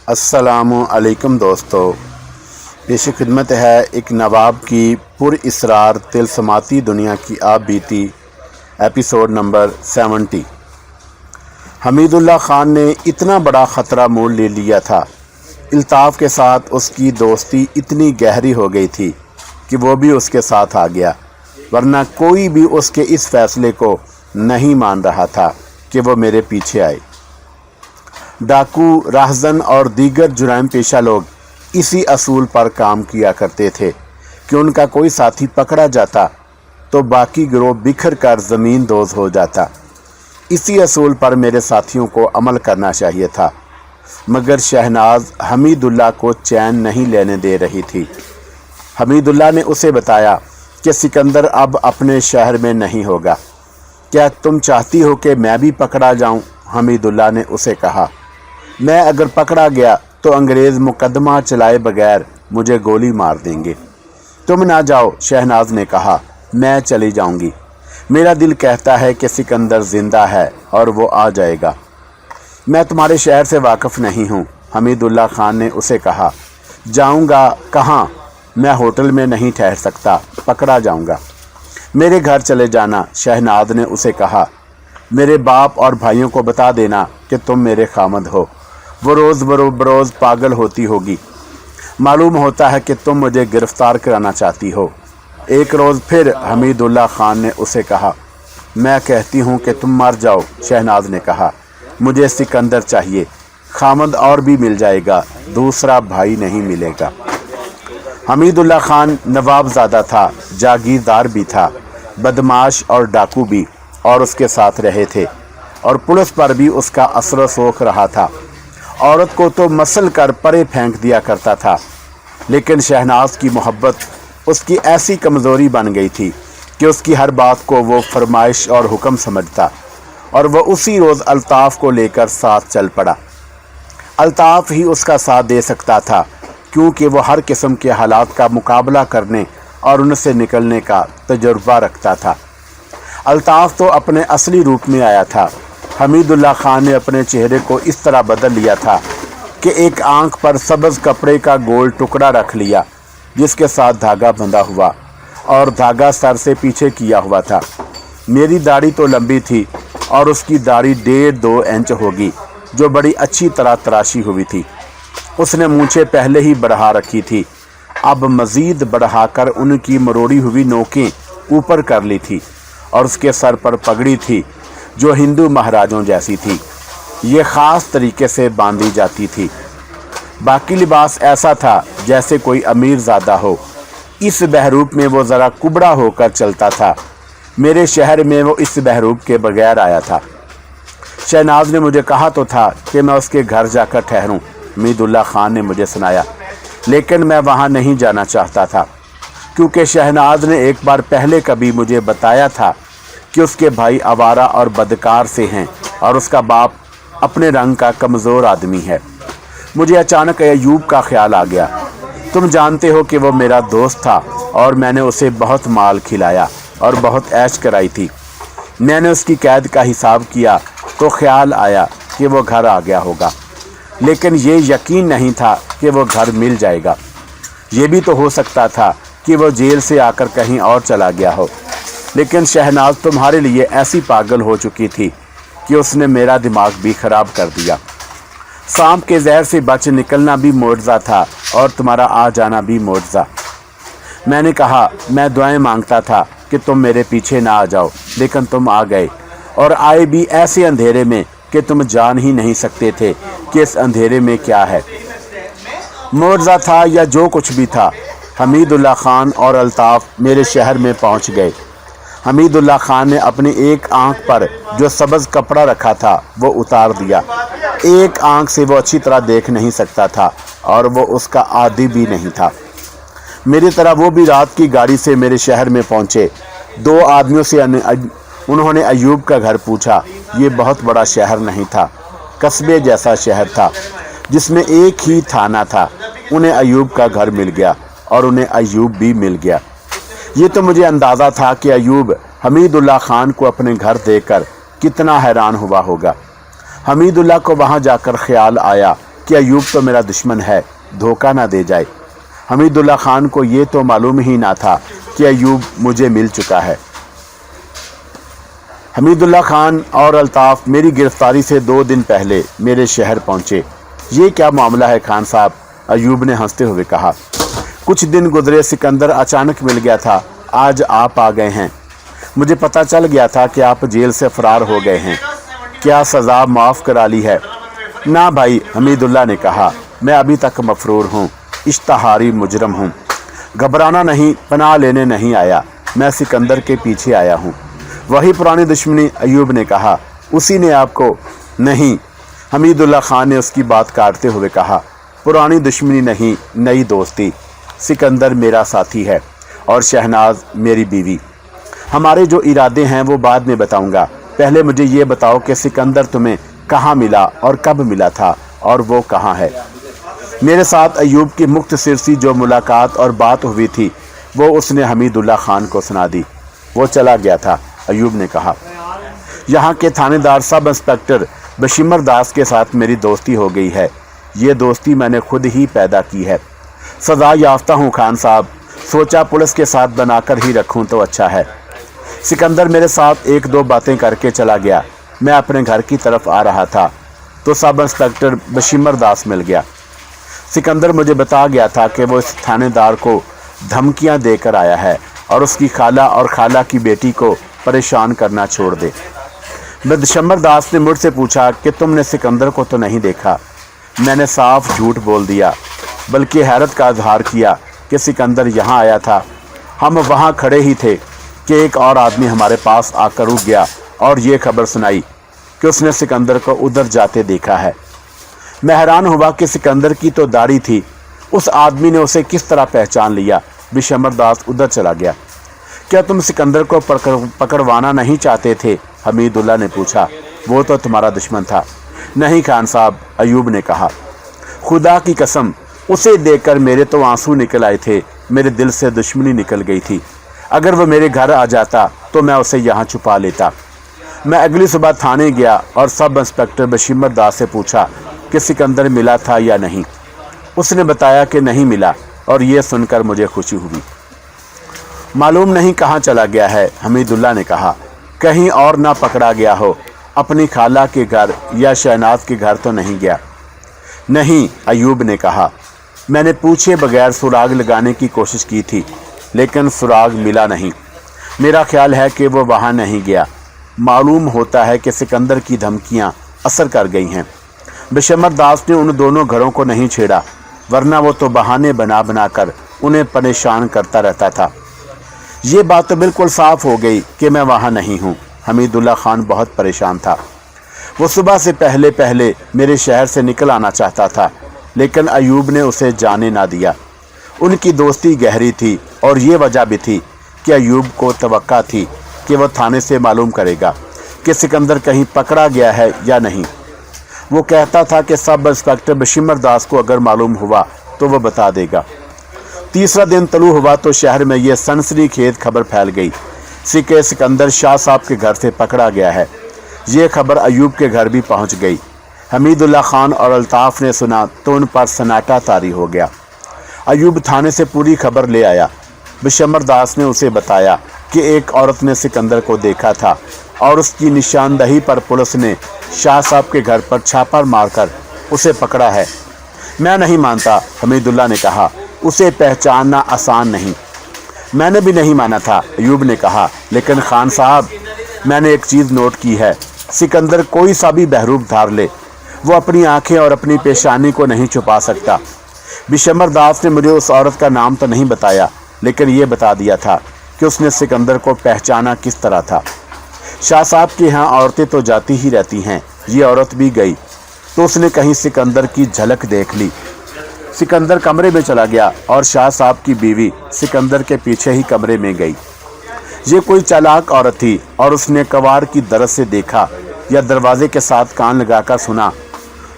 अस्सलामु अलैकुम दोस्तों, पेश खिदमत है एक नवाब की पुर इसरार तिलस्माती दुनिया की आप बीती एपिसोड नंबर 70। हमीदुल्लाह खान ने इतना बड़ा ख़तरा मोल ले लिया था। अल्ताफ़ के साथ उसकी दोस्ती इतनी गहरी हो गई थी कि वो भी उसके साथ आ गया, वरना कोई भी उसके इस फैसले को नहीं मान रहा था कि वो मेरे पीछे आए। डाकू, राहज़न और दीगर जुराइम पेशा लोग इसी असूल पर काम किया करते थे कि उनका कोई साथी पकड़ा जाता तो बाकी गिरोह बिखर कर ज़मीन दोज हो जाता। इसी असूल पर मेरे साथियों को अमल करना चाहिए था, मगर शहनाज हमीदुल्लाह को चैन नहीं लेने दे रही थी। हमीदुल्लाह ने उसे बताया कि सिकंदर अब अपने शहर में नहीं होगा। क्या तुम चाहती हो कि मैं भी पकड़ा जाऊं? हमीदुल्लाह ने उसे कहा। मैं अगर पकड़ा गया तो अंग्रेज़ मुकदमा चलाए बगैर मुझे गोली मार देंगे। तुम ना जाओ, शहनाज ने कहा। मैं चली जाऊंगी। मेरा दिल कहता है कि सिकंदर ज़िंदा है और वो आ जाएगा। मैं तुम्हारे शहर से वाकिफ़ नहीं हूँ, हमीदुल्लाह खान ने उसे कहा। जाऊँगा कहाँ? मैं होटल में नहीं ठहर सकता, पकड़ा जाऊँगा। मेरे घर चले जाना, शहनाज ने उसे कहा। मेरे बाप और भाइयों को बता देना कि तुम मेरे खामद हो। वो रोज़ बरोज़ पागल होती होगी। मालूम होता है कि तुम मुझे गिरफ़्तार कराना चाहती हो। एक रोज़ फिर हमीदुल्लाह खान ने उसे कहा। मैं कहती हूँ कि तुम मर जाओ, शहनाज ने कहा। मुझे सिकंदर चाहिए। खामद और भी मिल जाएगा, दूसरा भाई नहीं मिलेगा। हमीदुल्लाह खान नवाबज़ादा था, जागीरदार भी था, बदमाश और डाकू भी, और उसके साथ रहे थे, और पुलिस पर भी उसका असर सोख रहा था। औरत को तो मसल कर परे फेंक दिया करता था, लेकिन शहनाज की मोहब्बत उसकी ऐसी कमज़ोरी बन गई थी कि उसकी हर बात को वो फरमाइश और हुक्म समझता, और वह उसी रोज़ अल्ताफ़ को लेकर साथ चल पड़ा। अल्ताफ़ ही उसका साथ दे सकता था, क्योंकि वो हर किस्म के हालात का मुकाबला करने और उनसे निकलने का तजुर्बा रखता था। अल्ताफ़ तो अपने असली रूप में आया था। हमीदुल्लाह खान ने अपने चेहरे को इस तरह बदल लिया था कि एक आंख पर सब्ज़ कपड़े का गोल टुकड़ा रख लिया, जिसके साथ धागा बंधा हुआ, और धागा सर से पीछे किया हुआ था। मेरी दाढ़ी तो लंबी थी और उसकी दाढ़ी 1.5-2 इंच होगी, जो बड़ी अच्छी तरह तराशी हुई थी। उसने मूंछें पहले ही बढ़ा रखी थी, अब मज़ीद बढ़ाकर उनकी मरोड़ी हुई नोकें ऊपर कर ली थी, और उसके सर पर पगड़ी थी जो हिंदू महाराजों जैसी थी। ये ख़ास तरीके से बांधी जाती थी। बाकी लिबास ऐसा था जैसे कोई अमीर ज़ादा हो। इस बहरूप में वो ज़रा कुबड़ा होकर चलता था। मेरे शहर में वो इस बहरूप के बगैर आया था। शहनाज ने मुझे कहा तो था कि मैं उसके घर जाकर ठहरूं, हमीदुल्लाह खान ने मुझे सुनाया, लेकिन मैं वहाँ नहीं जाना चाहता था, क्योंकि शहनाज ने एक बार पहले कभी मुझे बताया था कि उसके भाई आवारा और बदकार से हैं, और उसका बाप अपने रंग का कमज़ोर आदमी है। मुझे अचानक अयूब का ख्याल आ गया। तुम जानते हो कि वो मेरा दोस्त था, और मैंने उसे बहुत माल खिलाया और बहुत ऐश कराई थी। मैंने उसकी कैद का हिसाब किया तो ख्याल आया कि वो घर आ गया होगा, लेकिन ये यकीन नहीं था कि वो घर मिल जाएगा। ये भी तो हो सकता था कि वो जेल से आकर कहीं और चला गया हो। लेकिन शहनाज तुम्हारे लिए ऐसी पागल हो चुकी थी कि उसने मेरा दिमाग भी ख़राब कर दिया। सांप के जहर से बच निकलना भी मोज़ा था, और तुम्हारा आ जाना भी मोज़ा। मैंने कहा, मैं दुआएं मांगता था कि तुम मेरे पीछे ना आ जाओ, लेकिन तुम आ गए, और आए भी ऐसे अंधेरे में कि तुम जान ही नहीं सकते थे कि इस अंधेरे में क्या है। मोज़ा था या जो कुछ भी था, हमीदुल्लाह खान और अल्ताफ़ मेरे शहर में पहुंच गए। हमीदुल्लाह खान ने अपनी एक आंख पर जो सब्ज़ कपड़ा रखा था वो उतार दिया। एक आंख से वो अच्छी तरह देख नहीं सकता था, और वो उसका आदी भी नहीं था। मेरी तरह वो भी रात की गाड़ी से मेरे शहर में पहुंचे। 2 आदमियों से उन्होंने अयूब का घर पूछा। ये बहुत बड़ा शहर नहीं था, कस्बे जैसा शहर था जिसमें एक ही थाना था। उन्हें अयूब का घर मिल गया, और उन्हें अयूब भी मिल गया। ये तो मुझे अंदाज़ा था कि अयूब हमीदुल्लाह खान को अपने घर देखकर कितना हैरान हुआ होगा। हमीदुल्लाह को वहाँ जाकर ख्याल आया कि अयूब तो मेरा दुश्मन है, धोखा ना दे जाए। हमीदुल्लाह खान को ये तो मालूम ही ना था कि अयूब मुझे मिल चुका है। हमीदुल्लाह खान और अल्ताफ़ मेरी गिरफ्तारी से 2 दिन पहले मेरे शहर पहुंचे। ये क्या मामला है खान साहब? अयूब ने हंसते हुए कहा। कुछ दिन गुजरे, सिकंदर अचानक मिल गया था, आज आप आ गए हैं। मुझे पता चल गया था कि आप जेल से फरार हो गए हैं। क्या सज़ा माफ़ करा ली है? ना भाई, हमीदुल्लाह ने कहा, मैं अभी तक मफरूर हूँ, इश्तहारी मुजरम हूँ। घबराना नहीं, पनाह लेने नहीं आया, मैं सिकंदर के पीछे आया हूँ। वही पुरानी दुश्मनी? अयूब ने कहा। उसी ने आपको? नहीं, हमीदुल्लाह खान ने उसकी बात काटते हुए कहा, पुरानी दुश्मनी नहीं, नई दोस्ती। सिकंदर मेरा साथी है और शहनाज मेरी बीवी। हमारे जो इरादे हैं वो बाद में बताऊंगा। पहले मुझे ये बताओ कि सिकंदर तुम्हें कहाँ मिला और कब मिला था, और वो कहाँ है? मेरे साथ अयूब की मुख्तसर सी जो मुलाकात और बात हुई थी वो उसने हमीदुल्लाह खान को सुना दी। वो चला गया था, अयूब ने कहा। यहाँ के थानेदार सब इंस्पेक्टर बशीमर दास के साथ मेरी दोस्ती हो गई है। ये दोस्ती मैंने खुद ही पैदा की है। सज़ा याफ्ता हूँ खान साहब, सोचा पुलिस के साथ बनाकर ही रखूँ तो अच्छा है। सिकंदर मेरे साथ 1-2 बातें करके चला गया। मैं अपने घर की तरफ आ रहा था तो सब इंस्पेक्टर बशीमर दास मिल गया। सिकंदर मुझे बता गया था कि वो इस थानेदार को धमकियां देकर आया है और उसकी खाला और खाला की बेटी को परेशान करना छोड़ दे। बशीमर दास ने मुझसे पूछा कि तुमने सिकंदर को तो नहीं देखा। मैंने साफ झूठ बोल दिया, बल्कि हैरत का इजहार किया कि सिकंदर यहाँ आया था। हम वहाँ खड़े ही थे कि एक और आदमी हमारे पास आकर रुक गया और ये खबर सुनाई कि उसने सिकंदर को उधर जाते देखा है। मैं हैरान हुआ कि सिकंदर की तो दाढ़ी थी, उस आदमी ने उसे किस तरह पहचान लिया। बशीमर दास उधर चला गया। क्या तुम सिकंदर को पकड़वाना नहीं चाहते थे? हमीदुल्लाह ने पूछा। वो तो तुम्हारा दुश्मन था। नहीं खान साहब, अयूब ने कहा, खुदा की कसम, उसे देखकर मेरे तो आंसू निकल आए थे, मेरे दिल से दुश्मनी निकल गई थी। अगर वो मेरे घर आ जाता तो मैं उसे यहाँ छुपा लेता। मैं अगली सुबह थाने गया और सब इंस्पेक्टर बशीमर दास से पूछा कि सिकंदर मिला था या नहीं। उसने बताया कि नहीं मिला और ये सुनकर मुझे खुशी हुई। मालूम नहीं कहाँ चला गया है, हमीदुल्लाह ने कहा। कहीं और ना पकड़ा गया हो, अपनी खाला के घर या शहनाज के घर तो नहीं गया? नहीं, अयूब ने कहा। मैंने पूछे बगैर सुराग लगाने की कोशिश की थी, लेकिन सुराग मिला नहीं। मेरा ख्याल है कि वो वहाँ नहीं गया। मालूम होता है कि सिकंदर की धमकियाँ असर कर गई हैं। बशीमर दास ने उन दोनों घरों को नहीं छेड़ा, वरना वो तो बहाने बना बना कर उन्हें परेशान करता रहता था। ये बात तो बिल्कुल साफ हो गई कि मैं वहाँ नहीं हूँ। हमीदुल्लाह खान बहुत परेशान था। वो सुबह से पहले पहले मेरे शहर से निकल आना चाहता था, लेकिन अयूब ने उसे जाने ना दिया। उनकी दोस्ती गहरी थी और ये वजह भी थी कि अयूब को तवक्का थी कि वह थाने से मालूम करेगा कि सिकंदर कहीं पकड़ा गया है या नहीं। वो कहता था कि सब इंस्पेक्टर बशीमर दास को अगर मालूम हुआ तो वह बता देगा। तीसरा दिन तलू हुआ तो शहर में यह सनसनीखेज खबर फैल गई कि सिकंदर शाह साहब के घर से पकड़ा गया है। ये खबर अयूब के घर भी पहुंच गई। हमीदुल्लाह खान और अल्ताफ़ ने सुना तो उन पर सन्नाटा तारी हो गया। अयूब थाने से पूरी खबर ले आया। बशीमर दास ने उसे बताया कि एक औरत ने सिकंदर को देखा था और उसकी निशानदही पर पुलिस ने शाह साहब के घर पर छापा मारकर उसे पकड़ा है। मैं नहीं मानता, हमीदुल्लाह ने कहा, उसे पहचानना आसान नहीं। मैंने भी नहीं माना था, अयूब ने कहा, लेकिन खान साहब, मैंने एक चीज़ नोट की है, सिकंदर कोई सा भी बहरूप धार ले, वो अपनी आंखें और अपनी पेशानी को नहीं छुपा सकता। बशीमर दास ने मुझे उस औरत का नाम तो नहीं बताया, लेकिन ये बता दिया था कि उसने सिकंदर को पहचाना किस तरह था। शाह साहब के यहाँ औरतें तो जाती ही रहती हैं, ये औरत भी गई तो उसने कहीं सिकंदर की झलक देख ली। सिकंदर कमरे में चला गया और शाह साहब की बीवी सिकंदर के पीछे ही कमरे में गई। ये कोई चालाक औरत थी और उसने कवार की दरज से देखा या दरवाजे के साथ कान लगाकर सुना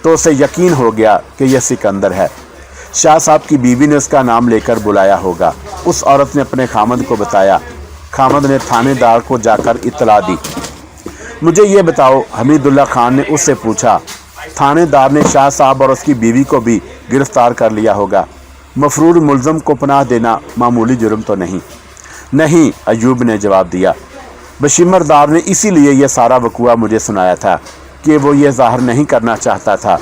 तो उसे यकीन हो गया कि यह सिकंदर है। शाह साहब की बीवी ने उसका नाम लेकर बुलाया होगा। उस औरत ने अपने खामद को बताया। खामद ने थानेदार को जाकर इत्तला दी। मुझे ये बताओ, हमीदुल्लाह खान ने उससे पूछा, थानेदार ने शाह साहब और उसकी बीवी को भी गिरफ्तार कर लिया होगा। मफरूर मुलज़म को पनाह देना मामूली जुर्म तो नहीं। नहीं, अयूब ने जवाब दिया। बशीमरदार ने इसीलिए यह सारा वकूआ मुझे सुनाया था कि वो ये ज़ाहिर नहीं करना चाहता था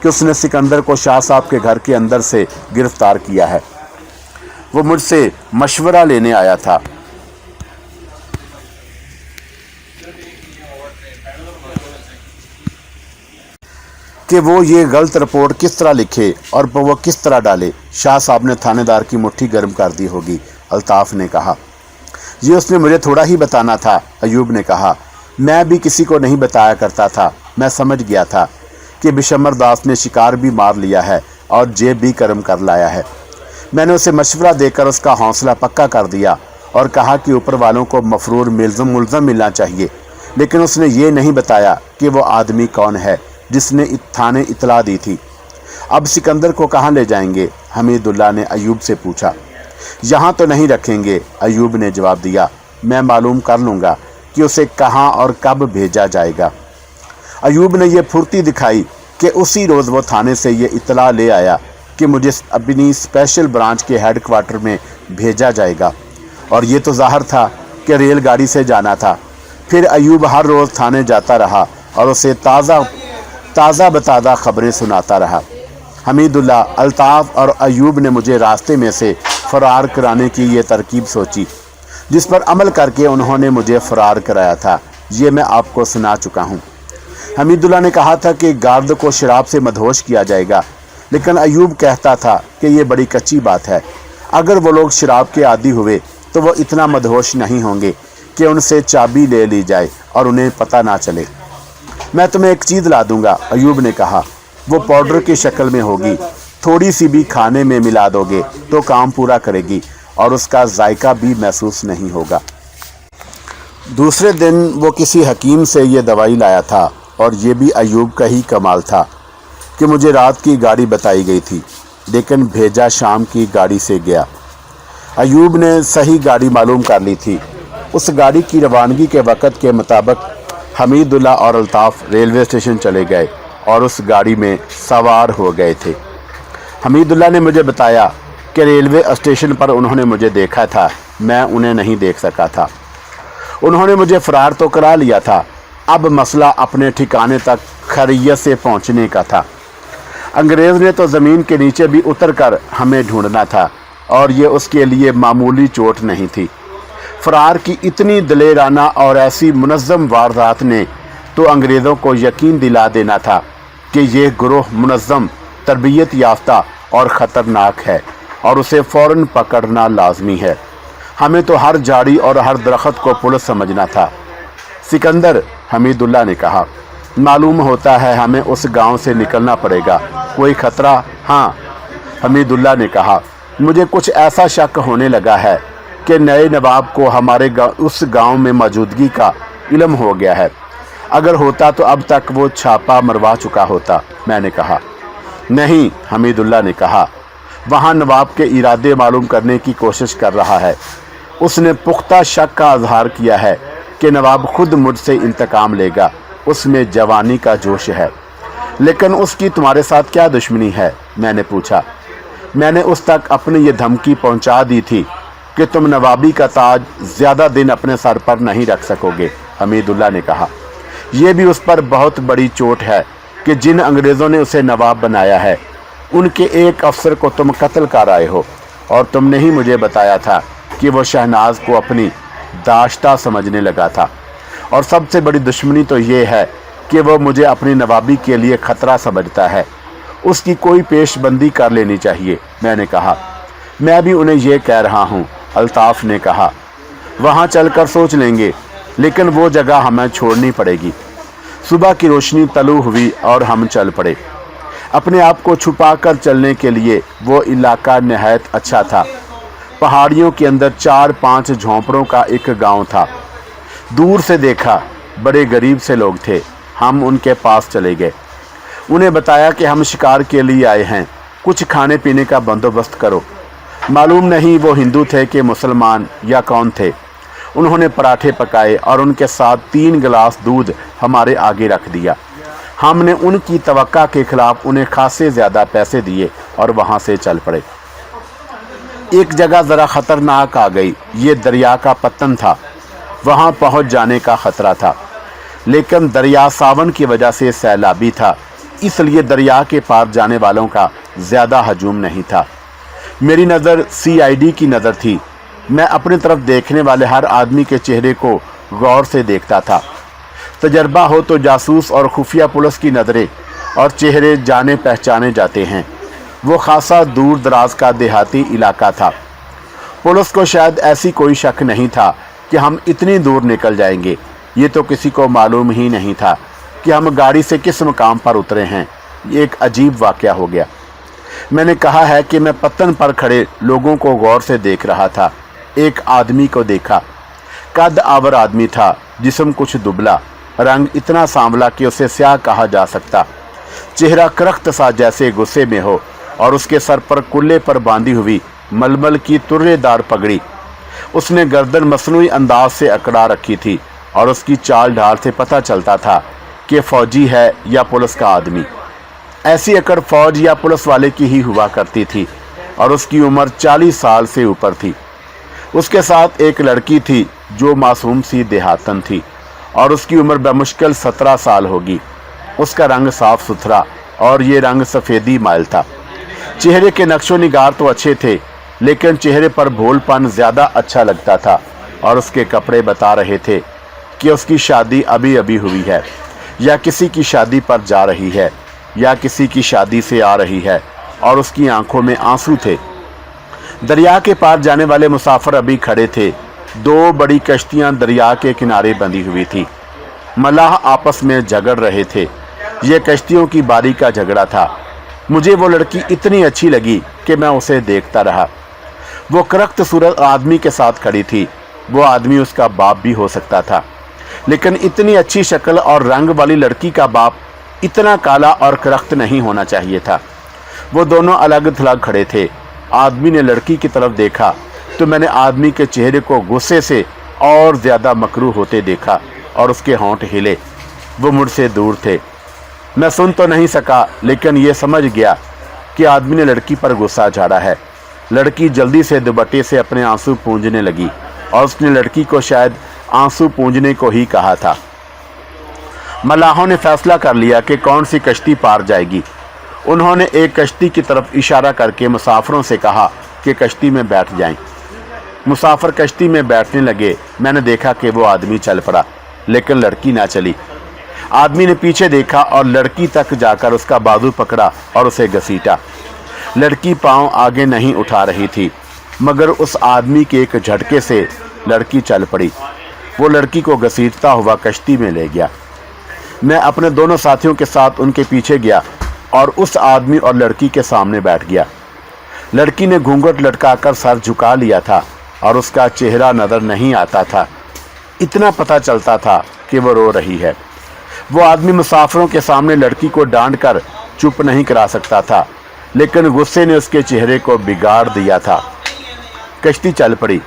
कि उसने सिकंदर को शाह साहब के घर के अंदर से गिरफ्तार किया है। वो मुझसे मशवरा लेने आया था। कि वो ये गलत रिपोर्ट किस तरह लिखे और वो किस तरह डाले। शाह साहब ने थानेदार की मुट्ठी गर्म कर दी होगी, अल्ताफ़ ने कहा। ये उसने मुझे थोड़ा ही बताना था, अयूब ने कहा। मैं भी किसी को नहीं बताया करता था। मैं समझ गया था कि बिशमरदास ने शिकार भी मार लिया है और जेब भी गर्म कर लाया है। मैंने उसे मशवरा देकर उसका हौसला पक्का कर दिया और कहा कि ऊपर वालों को मफरूर मुलज़म मिलना चाहिए, लेकिन उसने ये नहीं बताया कि वो आदमी कौन है जिसने थाने इतला दी थी। अब सिकंदर को कहाँ ले जाएंगे? हमीदुल्लाह ने अयूब से पूछा। यहाँ तो नहीं रखेंगे, अयूब ने जवाब दिया। मैं मालूम कर लूँगा कि उसे कहाँ और कब भेजा जाएगा। अयूब ने यह फुर्ती दिखाई कि उसी रोज़ वो थाने से ये इतला ले आया कि मुझे अपनी स्पेशल ब्रांच के हेड क्वार्टर में भेजा जाएगा, और ये तो ज़ाहिर था कि रेलगाड़ी से जाना था। फिर अयूब हर रोज़ थाने जाता रहा और उसे ताज़ा बताज़ा खबरें सुनाता रहा। हमीदुल्लाह, अल्ताफ़ और अयूब ने मुझे रास्ते में से फ़रार कराने की ये तरकीब सोची, जिस पर अमल करके उन्होंने मुझे फ़रार कराया था। ये मैं आपको सुना चुका हूँ। हमीदुल्लाह ने कहा था कि गार्द को शराब से मदहोश किया जाएगा, लेकिन अयूब कहता था कि ये बड़ी कच्ची बात है। अगर वो लोग शराब के आदी हुए तो वो इतना मदहोश नहीं होंगे कि उनसे चाबी ले ली जाए और उन्हें पता ना चले। मैं तुम्हें एक चीज़ ला दूंगा, अयूब ने कहा। वो पाउडर की शक्ल में होगी, थोड़ी सी भी खाने में मिला दोगे तो काम पूरा करेगी और उसका जायका भी महसूस नहीं होगा। दूसरे दिन वो किसी हकीम से ये दवाई लाया था, और ये भी अयूब का ही कमाल था कि मुझे रात की गाड़ी बताई गई थी, लेकिन भेजा शाम की गाड़ी से गया। अयूब ने सही गाड़ी मालूम कर ली थी। उस गाड़ी की रवानगी के वक़्त के मुताबिक हमीदुल्लाह और अल्ताफ़ रेलवे स्टेशन चले गए और उस गाड़ी में सवार हो गए थे। हमीदुल्लाह ने मुझे बताया कि रेलवे स्टेशन पर उन्होंने मुझे देखा था, मैं उन्हें नहीं देख सका था। उन्होंने मुझे फ़रार तो करा लिया था, अब मसला अपने ठिकाने तक खैरियत से पहुंचने का था। अंग्रेज़ ने तो ज़मीन के नीचे भी उतर कर हमें ढूंढना था, और ये उसके लिए मामूली चोट नहीं थी। फ़रार की इतनी दलेराना और ऐसी मुनज़्ज़म वारदात ने तो अंग्रेज़ों को यकीन दिला देना था कि ये गिरोह मुनज़्ज़म, तरबियत याफ्ता और ख़तरनाक है, और उसे फ़ौरन पकड़ना लाजमी है। हमें तो हर झाड़ी और हर दरख्त को पुलिस समझना था। सिकंदर, हमीदुल्लाह ने कहा, मालूम होता है हमें उस गांव से निकलना पड़ेगा। कोई ख़तरा? हाँ, हमीदुल्लाह ने कहा। मुझे कुछ ऐसा शक होने लगा है कि नए नवाब को हमारे उस गांव में मौजूदगी का इल्म हो गया है। अगर होता तो अब तक वो छापा मरवा चुका होता, मैंने कहा। नहीं, हमीदुल्लाह ने कहा, वहाँ नवाब के इरादे मालूम करने की कोशिश कर रहा है। उसने पुख्ता शक का इजहार किया है कि नवाब खुद मुझसे इंतकाम लेगा। उसमें जवानी का जोश है। लेकिन उसकी तुम्हारे साथ क्या दुश्मनी है? मैंने पूछा। मैंने उस तक अपनी ये धमकी पहुंचा दी थी कि तुम नवाबी का ताज ज़्यादा दिन अपने सर पर नहीं रख सकोगे, हमीदुल्लाह ने कहा। यह भी उस पर बहुत बड़ी चोट है कि जिन अंग्रेज़ों ने उसे नवाब बनाया है, उनके एक अफसर को तुम कत्ल कर आए हो, और तुमने ही मुझे बताया था कि वो शहनाज को अपनी दाश्ता समझने लगा था। और सबसे बड़ी दुश्मनी तो ये है कि वो मुझे अपनी नवाबी के लिए ख़तरा समझता है। उसकी कोई पेशबंदी कर लेनी चाहिए, मैंने कहा। मैं भी उन्हें ये कह रहा हूँ, अल्ताफ़ ने कहा। वहाँ चलकर सोच लेंगे, लेकिन वो जगह हमें छोड़नी पड़ेगी। सुबह की रोशनी तलू हुई और हम चल पड़े। अपने आप को छुपा कर चलने के लिए वो इलाका नहायत अच्छा था। पहाड़ियों के अंदर 4-5 झोंपड़ों का एक गांव था। दूर से देखा बड़े गरीब से लोग थे। हम उनके पास चले गए। उन्हें बताया कि हम शिकार के लिए आए हैं, कुछ खाने पीने का बंदोबस्त करो। मालूम नहीं वो हिंदू थे कि मुसलमान या कौन थे। उन्होंने पराठे पकाए और उनके साथ 3 गिलास दूध हमारे आगे रख दिया। हमने उनकी तवक्का के खिलाफ उन्हें खासे ज़्यादा पैसे दिए और वहाँ से चल पड़े। एक जगह ज़रा ख़तरनाक आ गई। ये दरिया का पत्तन था, वहाँ पहुँच जाने का ख़तरा था, लेकिन दरिया सावन की वजह से सैलाबी था, इसलिए दरिया के पार जाने वालों का ज़्यादा हजूम नहीं था। मेरी नज़र CID की नज़र थी। मैं अपनी तरफ देखने वाले हर आदमी के चेहरे को गौर से देखता था। तजर्बा हो तो जासूस और खुफिया पुलिस की नज़रें और चेहरे जाने पहचाने जाते हैं। वो खासा दूर दराज का देहाती इलाका था। पुलिस को शायद ऐसी कोई शक नहीं था कि हम इतनी दूर निकल जाएंगे। ये तो किसी को मालूम ही नहीं था कि हम गाड़ी से किस मुकाम पर उतरे हैं। ये एक अजीब वाक़या हो गया। मैंने कहा है कि मैं पत्तन पर खड़े लोगों को गौर से देख रहा था। एक आदमी को देखा। कद आवर आदमी था, जिस्म कुछ दुबला, रंग इतना सांवला कि उसे स्याह कहा जा सकता, चेहरा करख्त सा जैसे गुस्से में हो, और उसके सर पर कुल्ले पर बांधी हुई मलमल की तुर्रेदार पगड़ी। उसने गर्दन मसनूई अंदाज से अकड़ा रखी थी और उसकी चाल ढाल से पता चलता था कि फ़ौजी है या पुलिस का आदमी। ऐसी अकड़ फ़ौज या पुलिस वाले की ही हुआ करती थी और उसकी उम्र 40 साल से ऊपर थी। उसके साथ एक लड़की थी जो मासूम सी देहातन थी और उसकी उम्र बमुश्किल 17 साल होगी। उसका रंग साफ सुथरा और ये रंग सफ़ेदी माइल था। चेहरे के नक्शो निगार तो अच्छे थे, लेकिन चेहरे पर भोलपन ज़्यादा अच्छा लगता था और उसके कपड़े बता रहे थे कि उसकी शादी अभी अभी हुई है, या किसी की शादी पर जा रही है, या किसी की शादी से आ रही है, और उसकी आंखों में आंसू थे। दरिया के पार जाने वाले मुसाफिर अभी खड़े थे। 2 बड़ी कश्तियां दरिया के किनारे बंधी हुई थी। मलाह आपस में झगड़ रहे थे। ये कश्तियों की बारी का झगड़ा था। मुझे वो लड़की इतनी अच्छी लगी कि मैं उसे देखता रहा। वो करख्त सूरत आदमी के साथ खड़ी थी। वो आदमी उसका बाप भी हो सकता था, लेकिन इतनी अच्छी शक्ल और रंग वाली लड़की का बाप इतना काला और करख्त नहीं होना चाहिए था। वो दोनों अलग थलग खड़े थे। आदमी ने लड़की की तरफ देखा तो मैंने आदमी के चेहरे को गुस्से से और ज़्यादा मकरूह होते देखा और उसके होंठ हिले। वो मुझसे दूर थे। मैं सुन तो नहीं सका, लेकिन ये समझ गया कि आदमी ने लड़की पर गुस्सा झाड़ा है। लड़की जल्दी से दुपट्टे से अपने आंसू पूंझने लगी और उसने लड़की को शायद आंसू पूंझने को ही कहा था। मलाहों ने फैसला कर लिया कि कौन सी कश्ती पार जाएगी। उन्होंने एक कश्ती की तरफ इशारा करके मुसाफिरों से कहा कि कश्ती में बैठ जाएं। मुसाफिर कश्ती में बैठने लगे। मैंने देखा कि वो आदमी चल पड़ा, लेकिन लड़की ना चली। आदमी ने पीछे देखा और लड़की तक जाकर उसका बाजू पकड़ा और उसे घसीटा। लड़की पांव आगे नहीं उठा रही थी, मगर उस आदमी के एक झटके से लड़की चल पड़ी। वो लड़की को घसीटता हुआ कश्ती में ले गया। मैं अपने दोनों साथियों के साथ उनके पीछे गया और उस आदमी और लड़की के सामने बैठ गया। लड़की ने घूंघट लटकाकर सर झुका लिया था और उसका चेहरा नज़र नहीं आता था। इतना पता चलता था कि वो रो रही है। वो आदमी मुसाफिरों के सामने लड़की को डांट कर चुप नहीं करा सकता था, लेकिन गुस्से ने उसके चेहरे को बिगाड़ दिया था। कश्ती चल पड़ी।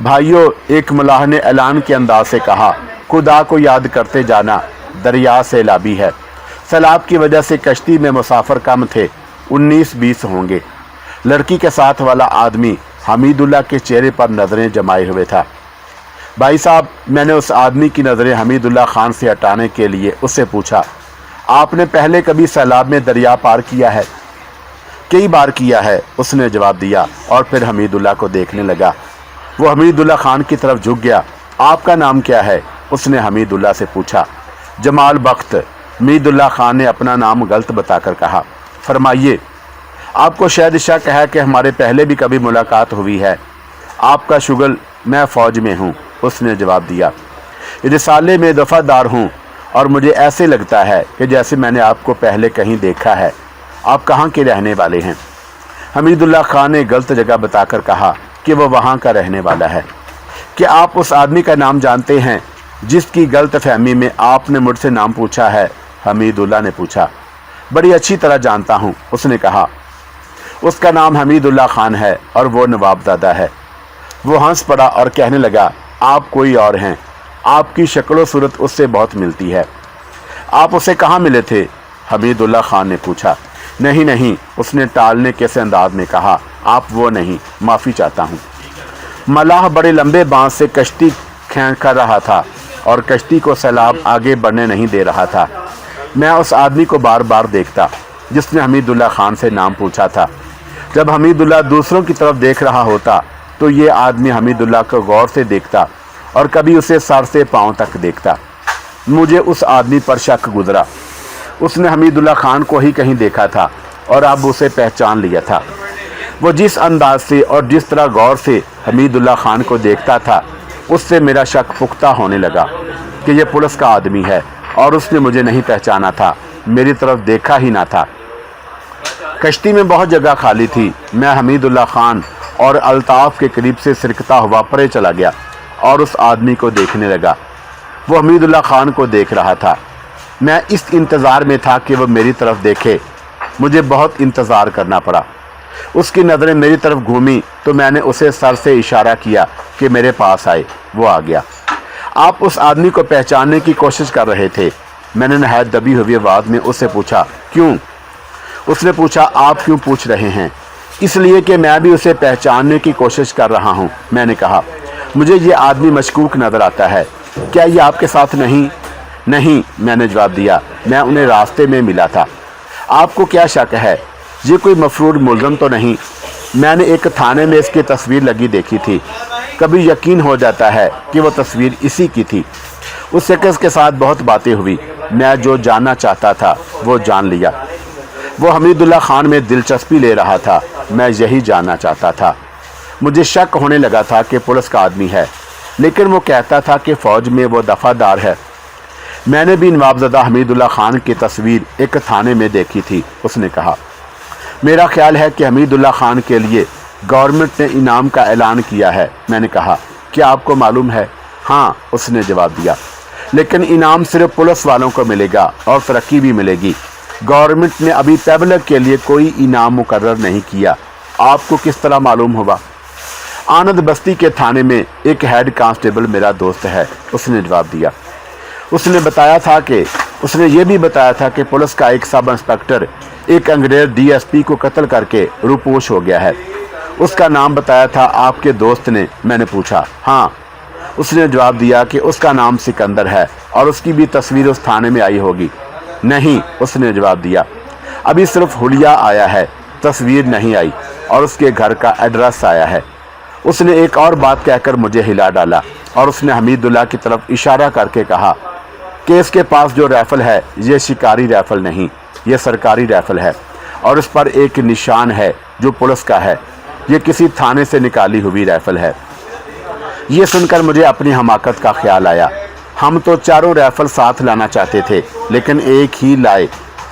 भाइयों, एक मलाह ने ऐलान के अंदाज से कहा, खुदा को याद करते जाना, दरिया सैलाबी है। सैलाब की वजह से कश्ती में मुसाफिर कम थे, 19-20 होंगे। लड़की के साथ वाला आदमी हमीदुल्लाह के चेहरे पर नज़रें जमाए हुए था। भाई साहब, मैंने उस आदमी की नज़रें हमीदुल्लाह खान से हटाने के लिए उससे पूछा, आपने पहले कभी सैलाब में दरिया पार किया है? कई बार किया है, उसने जवाब दिया और फिर हमीदुल्लाह को देखने लगा। वो हमीदुल्लाह खान की तरफ झुक गया। आपका नाम क्या है? उसने हमीदुल्लाह से पूछा। जमाल बख्त। हमीदुल्लाह खान ने अपना नाम गलत बताकर कहा। फरमाइए, आपको शायद शक है कि हमारे पहले भी कभी मुलाकात हुई है। आपका शुगल? मैं फ़ौज में हूँ, उसने जवाब दिया। रिसाले में दफ़ादार हूँ और मुझे ऐसे लगता है कि जैसे मैंने आपको पहले कहीं देखा है। आप कहाँ के रहने वाले हैं? हमीदुल्लाह खान ने गलत जगह बताकर कहा कि वो वहाँ का रहने वाला है। क्या आप उस आदमी का नाम जानते हैं जिसकी गलत फहमी में आपने मुझसे नाम पूछा है? हमीदुल्लाह ने पूछा। बड़ी अच्छी तरह जानता हूँ, उसने कहा। उसका नाम हमीदुल्लाह खान है और वो नवाबजादा है। वो हंस पड़ा और कहने लगा, आप कोई और हैं, आपकी शक्ल व सूरत उससे बहुत मिलती है। आप उसे कहाँ मिले थे? हमीदुल्लाह खान ने पूछा। नहीं, उसने टालने के से अंदाज में कहा, आप वो नहीं, माफ़ी चाहता हूँ। मलाह बड़े लंबे बांस से कश्ती खींच कर रहा था और कश्ती को सैलाब आगे बढ़ने नहीं दे रहा था। मैं उस आदमी को बार बार देखता जिसने हमीदुल्लाह खान से नाम पूछा था। जब हमीदुल्लाह दूसरों की तरफ देख रहा होता तो ये आदमी हमीदुल्लाह को गौर से देखता और कभी उसे सर से पांव तक देखता। मुझे उस आदमी पर शक गुजरा। उसने हमीदुल्लाह खान को ही कहीं देखा था और अब उसे पहचान लिया था। वो जिस अंदाज से और जिस तरह गौर से हमीदुल्लाह खान को देखता था, उससे मेरा शक पुख्ता होने लगा कि ये पुलिस का आदमी है और उसने मुझे नहीं पहचाना था, मेरी तरफ देखा ही ना था। कश्ती में बहुत जगह खाली थी। मैं हमीदुल्लाह खान और अल्ताफ़ के करीब से सिरकता हुआ परे चला गया और उस आदमी को देखने लगा। वो हमीदुल्लाह खान को देख रहा था। मैं इस इंतज़ार में था कि वो मेरी तरफ देखे। मुझे बहुत इंतज़ार करना पड़ा। उसकी नज़रें मेरी तरफ घूमी तो मैंने उसे सर से इशारा किया कि मेरे पास आए। वो आ गया। आप उस आदमी को पहचानने की कोशिश कर रहे थे? मैंने नहायत दबी हुई आवाज़ में उससे पूछा। क्यों? उसने पूछा। आप क्यों पूछ रहे हैं? इसलिए कि मैं भी उसे पहचानने की कोशिश कर रहा हूँ। मैंने कहा, मुझे ये आदमी मशकूक नज़र आता है। क्या ये आपके साथ नहीं? नहीं, मैंने जवाब दिया। मैं उन्हें रास्ते में मिला था। आपको क्या शक है? ये कोई मफरूर मुलज़म तो नहीं? मैंने एक थाने में इसकी तस्वीर लगी देखी थी। कभी यकीन हो जाता है कि वो तस्वीर इसी की थी। उस शख्स के साथ बहुत बातें हुई। मैं जो जानना चाहता था वो जान लिया। वो हमीदुल्लाह खान में दिलचस्पी ले रहा था। मैं यही जानना चाहता था। मुझे शक होने लगा था कि पुलिस का आदमी है, लेकिन वो कहता था कि फ़ौज में वो दफ़ादार है। मैंने भी नवाबज़दा हमीदुल्लाह खान की तस्वीर एक थाने में देखी थी। उसने कहा, मेरा ख्याल है कि हमीदुल्लाह खान के लिए गवर्नमेंट ने इनाम का ऐलान किया है। मैंने कहा, क्या आपको मालूम है? हाँ, उसने जवाब दिया, लेकिन इनाम सिर्फ पुलिस वालों को मिलेगा और तरक्की भी मिलेगी। गवर्नमेंट ने अभी पब्लिक के लिए कोई इनाम मुकर्रर नहीं किया। आपको किस तरह मालूम होगा? आनंद बस्ती के थाने में एक हेड कांस्टेबल मेरा दोस्त है, उसने जवाब दिया। उसने ये भी बताया था कि पुलिस का एक सब इंस्पेक्टर एक अंग्रेज डीएसपी को कत्ल करके रूपोश हो गया है। उसका नाम बताया था आपके दोस्त ने। मैंने पूछा। हाँ, उसने जवाब दिया कि उसका नाम सिकंदर है और उसकी भी तस्वीर उस थाने में आई होगी। नहीं, उसने जवाब दिया, अभी सिर्फ हुलिया आया है, तस्वीर नहीं आई और उसके घर का एड्रेस आया है। उसने एक और बात कहकर मुझे हिला डाला और उसने हमीदुल्लाह की तरफ इशारा करके कहा कि इसके पास जो राइफल है ये शिकारी राइफल नहीं, ये सरकारी राइफल है और इस पर एक निशान है जो पुलिस का है। ये किसी थाने से निकाली हुई राइफल है। ये सुनकर मुझे अपनी हमाकत का ख्याल आया। हम तो चारों राइफल साथ लाना चाहते थे, लेकिन एक ही लाए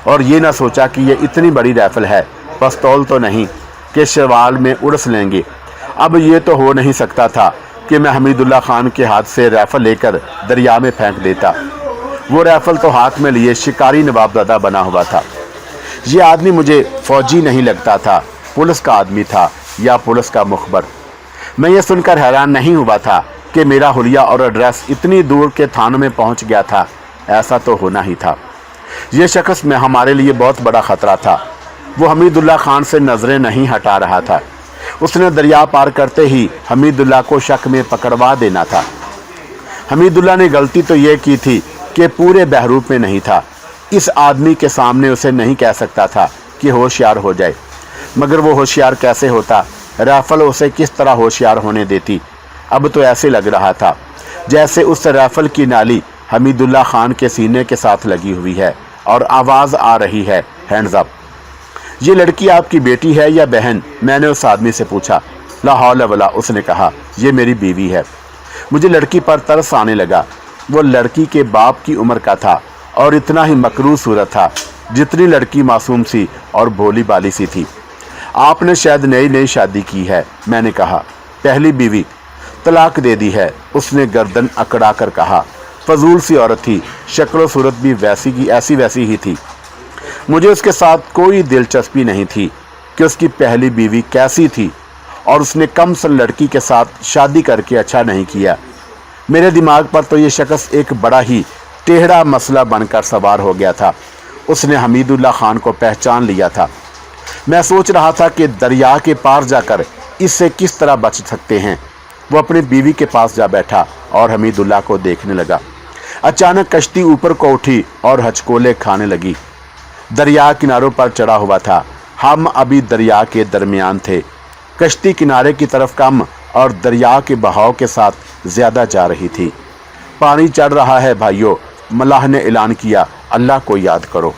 और ये ना सोचा कि ये इतनी बड़ी राइफल है, पिस्तौल तो नहीं कि शवाल में उड़स लेंगे। अब ये तो हो नहीं सकता था कि मैं हमीदुल्लाह खान के हाथ से राइफल लेकर दरिया में फेंक देता। वो राइफल तो हाथ में लिए शिकारी नवाबज़दा बना हुआ था। ये आदमी मुझे फ़ौजी नहीं लगता था, पुलिस का आदमी था या पुलिस का मुखबर। मैं ये सुनकर हैरान नहीं हुआ था कि मेरा हुलिया और एड्रेस इतनी दूर के थानों में पहुंच गया था। ऐसा तो होना ही था। ये शख्स में हमारे लिए बहुत बड़ा ख़तरा था। वो हमीदुल्लाह खान से नज़रें नहीं हटा रहा था। उसने दरिया पार करते ही हमीदुल्लाह को शक में पकड़वा देना था। हमीदुल्लाह ने गलती तो ये की थी कि पूरे बहरूप में नहीं था। इस आदमी के सामने उसे नहीं कह सकता था कि होशियार हो जाए, मगर वो होशियार कैसे होता? राइफल उसे किस तरह होशियार होने देती? अब तो ऐसे लग रहा था जैसे उस राइफल की नाली हमीदुल्लाह खान के सीने के साथ लगी हुई है और आवाज़ आ रही है, हैंड्स अप। ये लड़की आपकी बेटी है या बहन? मैंने उस आदमी से पूछा। ला हौल वला, उसने कहा, ये मेरी बीवी है। मुझे लड़की पर तरस आने लगा। वो लड़की के बाप की उम्र का था और इतना ही मकरूज सूरत था जितनी लड़की मासूम सी और भोली बाली सी थी। आपने शायद नई शादी की है, मैंने कहा। पहली बीवी, तलाक दे दी है, उसने गर्दन अकड़ा कर कहा। फजूल सी औरत थी, शक्ल सूरत भी वैसी ही थी। मुझे उसके साथ कोई दिलचस्पी नहीं थी कि उसकी पहली बीवी कैसी थी और उसने कम सन लड़की के साथ शादी करके अच्छा नहीं किया। मेरे दिमाग पर तो ये शख्स एक बड़ा ही टेढ़ा मसला बनकर सवार हो गया था। उसने हमीदुल्लाह खान को पहचान लिया था। मैं सोच रहा था कि दरिया के पार जाकर इससे किस तरह बच सकते हैं। वो अपनी बीवी के पास जा बैठा और हमीदुल्लाह को देखने लगा। अचानक कश्ती ऊपर को उठी और हचकोले खाने लगी। दरिया किनारों पर चढ़ा हुआ था। हम अभी दरिया के दरमियान थे। कश्ती किनारे की तरफ कम और दरिया के बहाव के साथ ज्यादा जा रही थी। पानी चढ़ रहा है भाइयों, मल्लाह ने ऐलान किया, अल्लाह को याद करो।